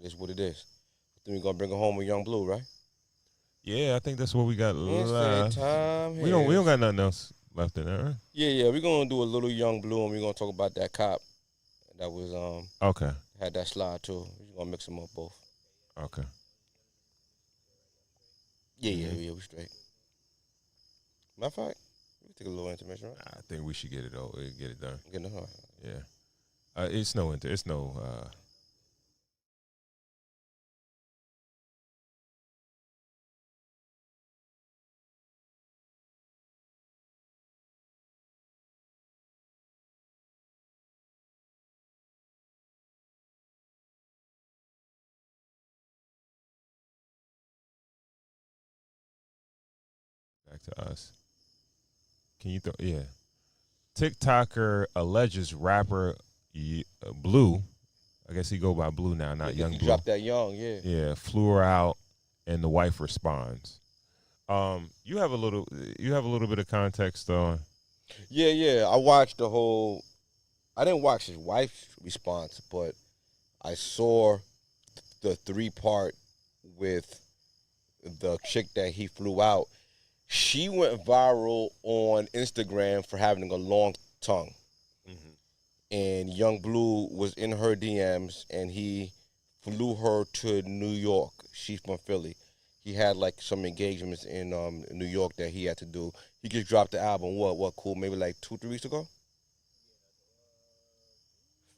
It is what it is. Then we're gonna bring her home with Young Blue, right? Yeah, I think that's what we got Instant left. time We don't here. got nothing else left in there, right? Yeah. We're gonna do a little Young Blue, and we're gonna talk about that cop that was Okay. had that slide too. We're gonna mix them up both. Okay. Yeah. Hmm. We straight. Matter of fact, we take a little intermission, right? I think we should get it over, get it done. Get in the Yeah. It's no inter. It's no. Back to us. Can you throw? Yeah. TikToker alleges rapper Blue. I guess he go by Blue now, Yeah, not because Young he Blue. dropped that young, yeah. Yeah, flew her out, and the wife responds. You have a little. You have a little bit of context on. Yeah. I watched the whole. I didn't watch his wife's response, but I saw the 3 part with the chick that he flew out. She went viral on Instagram for having a long tongue, Mm-hmm. and Young Blue was in her DMs, and he flew her to New York. She's from Philly. He had like some engagements in New York that he had to do. He just dropped the album. What cool? Maybe like 2 3 weeks ago.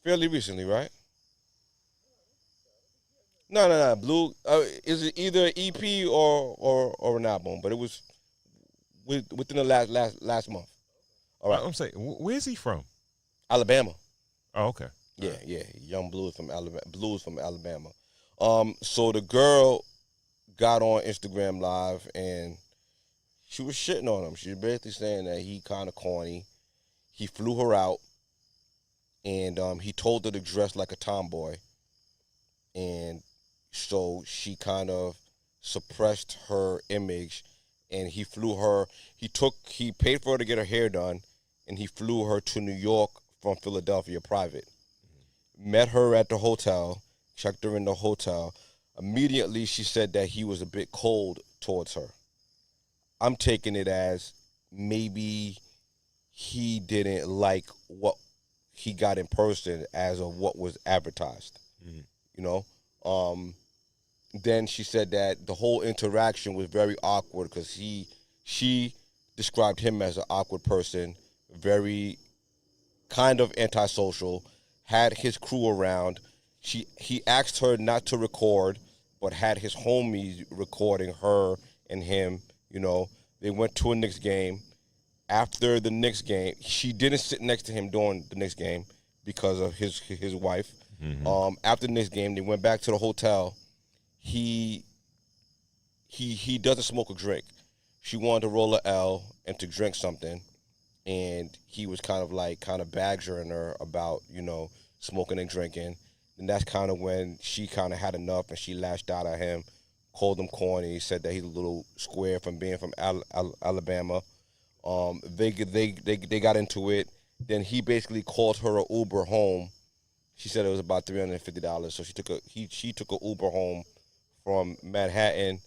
Fairly recently, right? No. Blue is it either an EP or an album? But it was within the last month. All right, I'm saying, where's he from? Alabama. Oh, okay. All Yeah, right. yeah. Young Blue is from Alabama. Blue is from Alabama. So the girl got on Instagram Live and she was shitting on him. She was basically saying that he kind of corny. He flew her out, and he told her to dress like a tomboy, and so she kind of suppressed her image, and he flew her. He paid for her to get her hair done, and he flew her to New York from Philadelphia private. Met her at the hotel, checked her in the hotel. Immediately, she said that he was a bit cold towards her. I'm taking it as maybe he didn't like what he got in person as of what was advertised. Mm-hmm. You know, um, then she said that the whole interaction was very awkward because she described him as an awkward person, very kind of antisocial, had his crew around. He asked her not to record, but had his homies recording her and him. You know, they went to a Knicks game. After the Knicks game, she didn't sit next to him during the Knicks game because of his wife. Mm-hmm. After the Knicks game, they went back to the hotel. He he doesn't smoke or drink. She wanted to roll a L and to drink something, and he was kind of badgering her about smoking and drinking. And that's kind of when she kind of had enough, and she lashed out at him, called him corny, said that he's a little square from being from Alabama. They got into it. Then he basically called her a Uber home. She said it was about $350, so she took a Uber home from Manhattan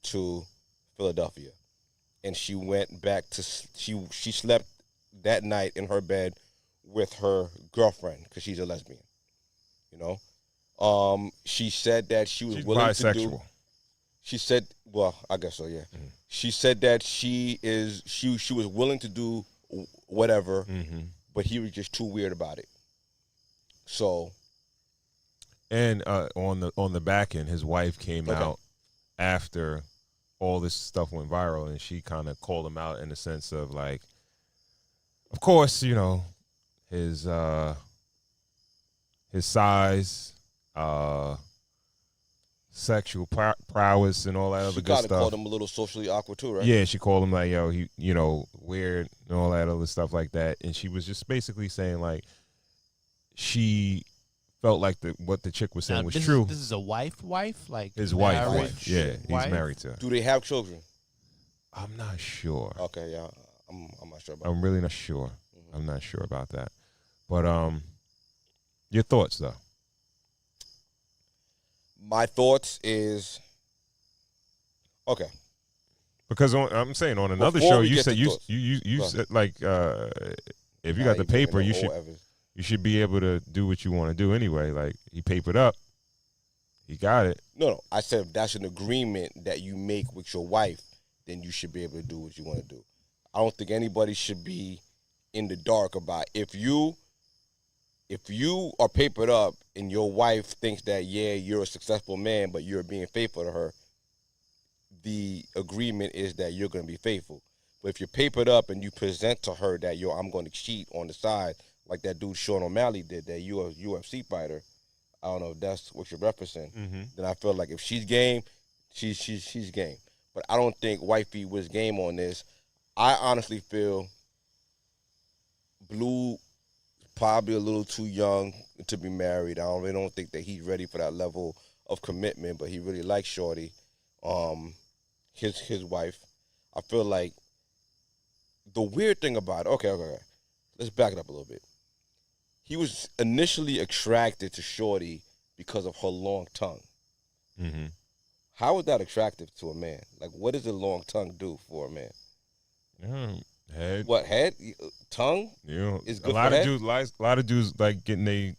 to Philadelphia, and she went back to she slept that night in her bed with her girlfriend because she's a lesbian. You know, she said that she was She's willing to do. bisexual. She said, well, I guess so, yeah. Mm-hmm. She said that she was willing to do whatever, Mm-hmm. but he was just too weird about it. So And on the back end, his wife came okay, out after all this stuff went viral, and she kind of called him out in the sense of like, of course, his his size, uh, sexual prowess, and all that other she good kind of called stuff. him a little socially awkward too, right? Yeah, she called him like, yo, he, weird and all that other stuff like that. And she was just basically saying like she felt like what the chick was Now saying was this true. is a wife, like His wife, marriage, yeah, he's wife? married to her. Do they have children? I'm not sure. Okay, yeah, I'm not sure about I'm that. really not sure. Mhm. I'm not sure about that. But your thoughts though? My thoughts is okay. Because I'm saying on another Before show, we you get said to you thoughts. you Go said like if you Nah, got the you bringing paper, up you old should Evans. you should be able to do what you want to do anyway. Like he papered up, he got it. No. I said if that's an agreement that you make with your wife, then you should be able to do what you want to do. I don't think anybody should be in the dark about if you are papered up and your wife thinks that you're a successful man but you're being faithful to her, the agreement is that you're going to be faithful. But if you're papered up and you present to her that I'm going to cheat on the side like that dude Sean O'Malley did, that UFC fighter, I don't know if that's what you're referencing, then I feel like if she's game, she's game. But I don't think wifey was game on this. I honestly feel Blue probably a little too young to be married. I really don't think that he's ready for that level of commitment, but he really likes Shorty, his wife. I feel like the weird thing about it, okay. Let's back it up a little bit. He was initially attracted to Shorty because of her long tongue. Mm-hmm. How is that attractive to a man? Like, what does a long tongue do for a man? Head. What, head? Tongue? You know, It's a good lot for of head? dudes, a lot of dudes like getting their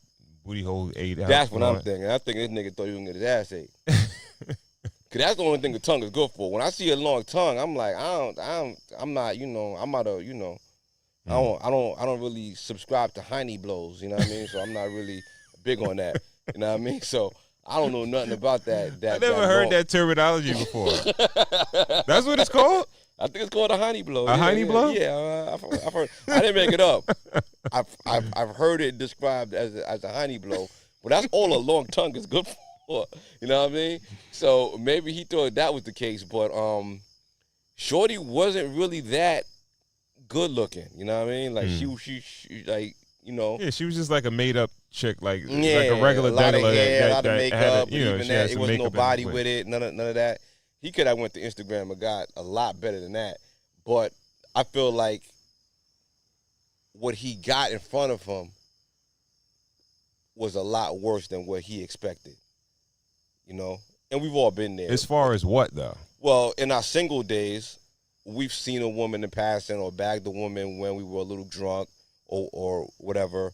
booty hole ate out. That's what I'm thinking. I think this nigga thought he was gonna get his ass ate. Cause that's the only thing the tongue is good for. When I see a long tongue, I'm like, I'm not, I'm not a, I don't really subscribe to honey blows, you know what I mean? So I'm not really big on that, you know what I mean? So I don't know nothing about that. I never heard that terminology before. That's what it's called? I think it's called a honey blow. A honey blow? Yeah, I've heard. I didn't make it up. I've heard it described as a honey blow, but that's all a long tongue is good for. You know what I mean? So maybe he thought that was the case, but Shorty wasn't really that good looking. You know what I mean? Like she like Yeah, she was just like a made up chick, like a a regular lot of degular hair, a lot of that makeup, had but even she that had it some wasn't no makeup body in with it. None of that. He could have went to Instagram and got a lot better than that. But I feel like what he got in front of him was a lot worse than what he expected. You know? And we've all been there. As far as what, though? Well, in our single days, we've seen a woman in passing or bagged a woman when we were a little drunk or whatever.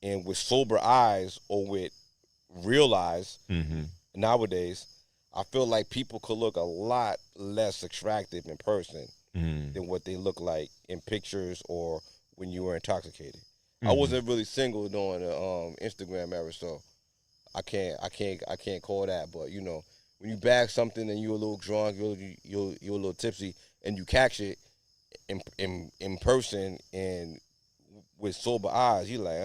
And with sober eyes or with real eyes, nowadays, I feel like people could look a lot less attractive in person than what they look like in pictures or when you were intoxicated. I wasn't really single during the Instagram era, so I can't call that. But when you bag something and you're a little drunk, you're a little tipsy, and you catch it in person and with sober eyes, you're like,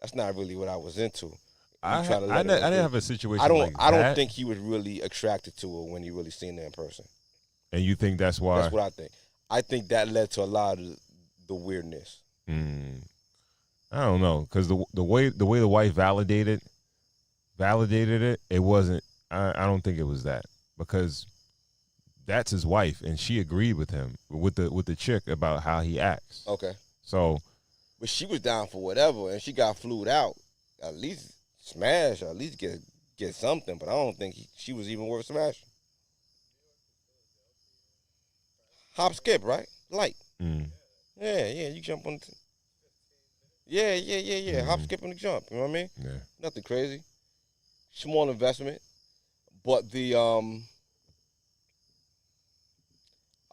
that's not really what I was into. I didn't have a situation like that. I don't think he was really attracted to her when he really seen her in person. And you think that's why? That's what I think. I think that led to a lot of the weirdness. I don't know, because the way the wife validated it, it wasn't. I don't think it was that, because that's his wife, and she agreed with him with the chick about how he acts. Okay. So, but she was down for whatever, and she got flued out. At least smash, or at least get something. But I don't think she was even worth smashing. Hop, skip, right? Light. Yeah. You jump on. Yeah. Hop, skip, and the jump. You know what I mean? Yeah. Nothing crazy. Small investment, but I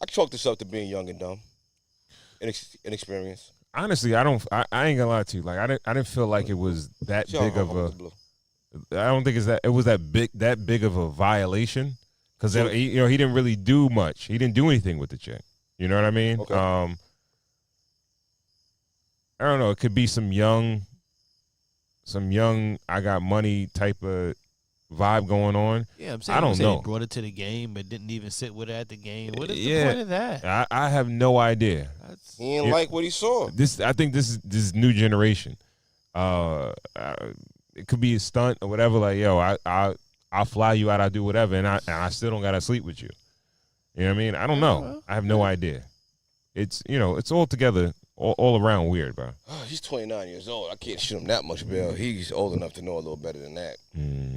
chalk this up to being young and dumb, inexperienced. Honestly, I ain't gonna lie to you. Like I didn't feel like it was that big of a. I don't think it was that big of a violation, because he didn't really do much. He didn't do anything with the chick. You know what I mean? Okay. I don't know. It could be some young I got money type of vibe going on. Yeah, I'm saying, I don't know. He brought it to the game, but didn't even sit with it at the game. What is the point of that? I have no idea. He didn't like what he saw. I think this is new generation. It could be a stunt or whatever. Like, yo, I'll fly you out. I'll do whatever, and I still don't gotta sleep with you. You know what I mean? I don't know. I have no idea. It's it's all together, all around weird, bro. He's 29 years old. I can't shoot him that much bail. He's old enough to know a little better than that.